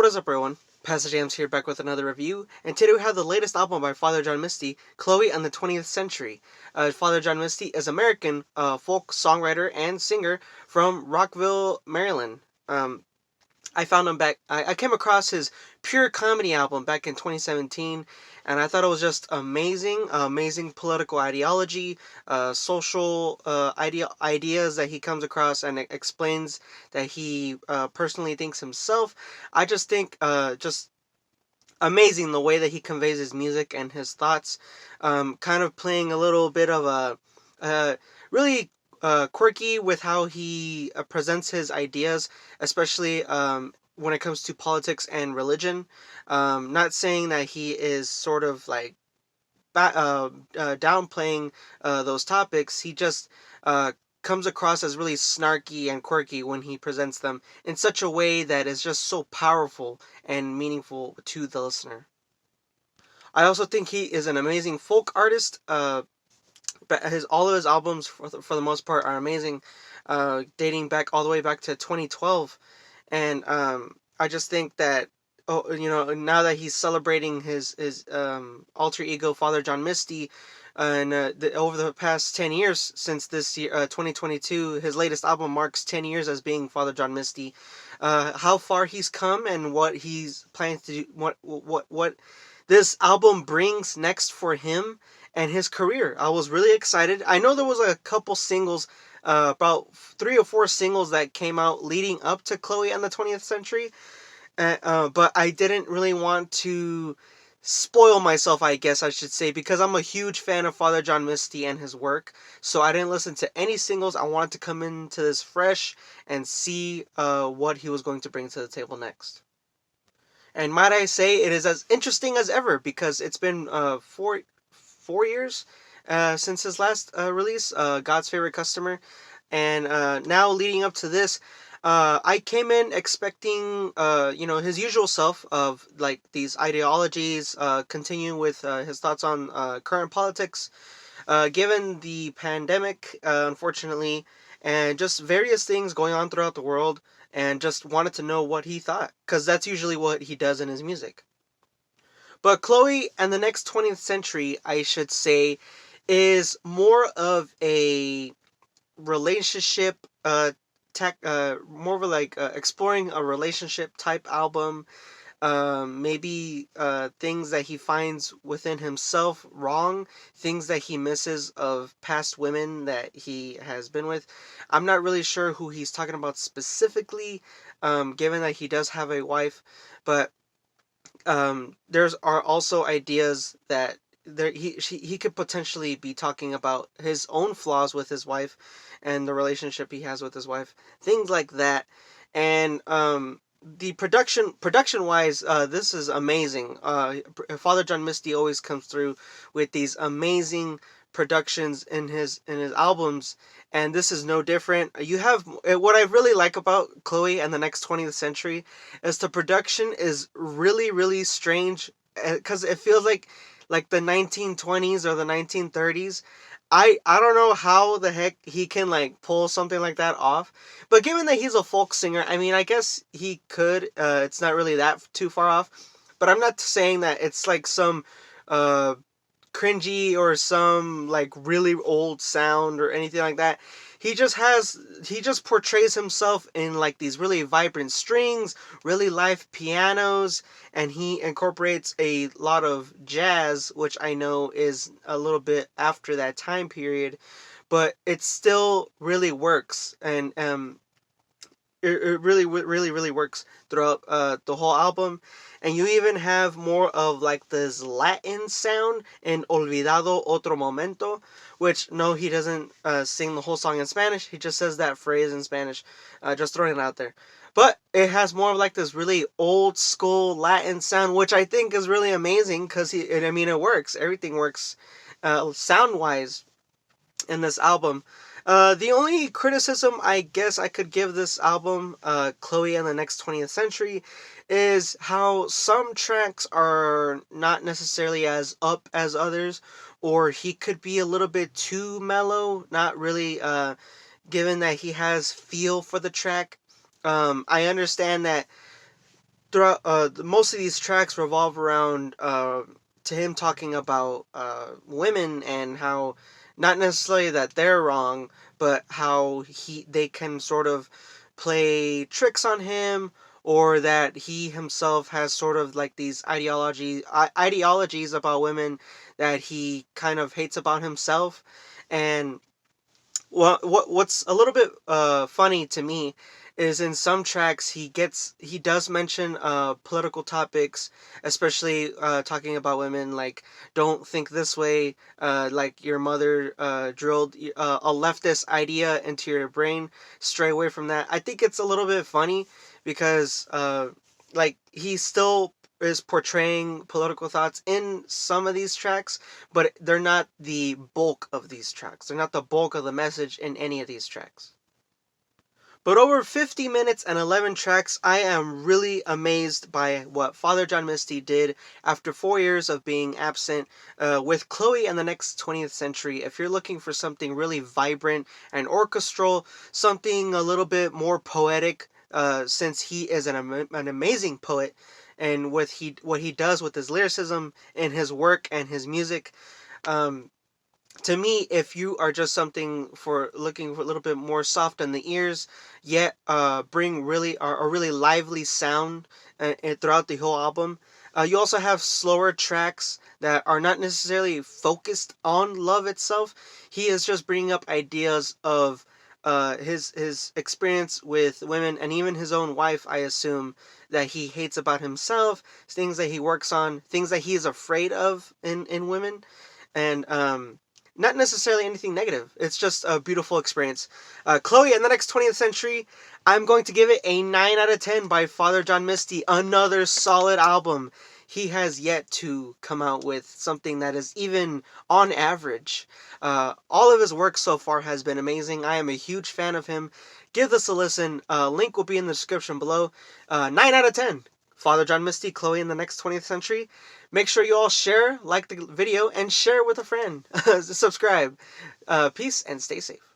What is up, everyone? Pastor JAMZ here, back with another review, and today we have the latest album by Father John Misty, Chloë and the 20th Century. Father John Misty is American folk songwriter and singer from Rockville, Maryland. I found him back. I came across his Pure Comedy album back in 2017, and I thought it was just amazing. Amazing political ideology, social ideas that he comes across and explains that he personally thinks himself. I just think just amazing the way that he conveys his music and his thoughts. Kind of playing a little bit of really quirky with how he presents his ideas, especially when it comes to politics and religion. Not saying that he is sort of like downplaying those topics. He just comes across as really snarky and quirky when he presents them in such a way that is just so powerful and meaningful to the listener. I also think he is an amazing folk artist. But all of his albums, for the most part, are amazing, dating back all the way back to 2012, and I just think that now that he's celebrating his alter ego, Father John Misty, and over the past 10 years since this year, 2022, his latest album marks 10 years as being Father John Misty. How far he's come and what he's planning to do, what this album brings next for him and his career. I was really excited. I know there was a couple singles, about 3 or 4 singles that came out leading up to Chloë and the 20th Century, but I didn't really want to spoil myself, I guess I should say, because I'm a huge fan of Father John Misty and his work, so I didn't listen to any singles. I wanted to come into this fresh and see what he was going to bring to the table next. And might I say, it is as interesting as ever, because it's been 4 years since his last release, God's Favorite Customer, and now leading up to this, I came in expecting his usual self of like these ideologies, continue with his thoughts on current politics, given the pandemic, unfortunately, and just various things going on throughout the world, and just wanted to know what he thought, because that's usually what he does in his music. But Chloë and the Next 20th Century, I should say, is more of a relationship, more of a, like exploring a relationship type album. Maybe things that he finds within himself wrong, things that he misses of past women that he has been with. I'm not really sure who he's talking about specifically, given that he does have a wife, but there's are also ideas that he could potentially be talking about his own flaws with his wife and the relationship he has with his wife, things like that. And the production wise, this is amazing. Father John Misty always comes through with these amazing productions in his albums, and this is no different. You have what I really like about Chloë and the Next 20th Century is the production is really, really strange, because it feels like the 1920s or the 1930s. I don't know how the heck he can like pull something like that off, but given that he's a folk singer, I mean, I guess he could. It's not really that too far off, but I'm not saying that it's like some cringy or some like really old sound or anything like that. He just portrays himself in like these really vibrant strings, really live pianos, and he incorporates a lot of jazz, which I know is a little bit after that time period, but it still really works, and it really works throughout the whole album. And you even have more of like this Latin sound in Olvidado, Otro Momento, which no, he doesn't sing the whole song in Spanish. He just says that phrase in Spanish, just throwing it out there. But it has more of like this really old school Latin sound, which I think is really amazing, because it works. Everything works sound wise in this album. The only criticism I guess I could give this album, Chloë and the Next 20th Century, is how some tracks are not necessarily as up as others, or he could be a little bit too mellow, not really, given that he has feel for the track. I understand that throughout most of these tracks revolve around to him talking about women and how not necessarily that they're wrong, but how they can sort of play tricks on him, or that he himself has sort of like these ideologies about women that he kind of hates about himself. And what's a little bit funny to me is in some tracks he does mention political topics, especially talking about women, like don't think this way, like your mother drilled a leftist idea into your brain, stray away from that. I think it's a little bit funny because like he still is portraying political thoughts in some of these tracks, but they're not the bulk of these tracks. They're not the bulk of the message in any of these tracks. But over 50 minutes and 11 tracks, I am really amazed by what Father John Misty did after 4 years of being absent with Chloë and the Next 20th Century. If you're looking for something really vibrant and orchestral, something a little bit more poetic, since he is an amazing poet, and what he does with his lyricism and his work and his music, um, to me, if you are just something for looking for a little bit more soft on the ears, yet bring really a really lively sound throughout the whole album. You also have slower tracks that are not necessarily focused on love itself. He is just bringing up ideas of his experience with women and even his own wife, I assume, that he hates about himself, things that he works on, things that he is afraid of in women, and not necessarily anything negative. It's just a beautiful experience. Chloë and the Next 20th Century, I'm going to give it a 9 out of 10 by Father John Misty. Another solid album. He has yet to come out with something that is even on average. All of his work so far has been amazing. I am a huge fan of him. Give this a listen. Link will be in the description below. 9 out of 10. Father John Misty, Chloë in the Next 20th Century. Make sure you all share, like the video, and share with a friend. Subscribe. Peace and stay safe.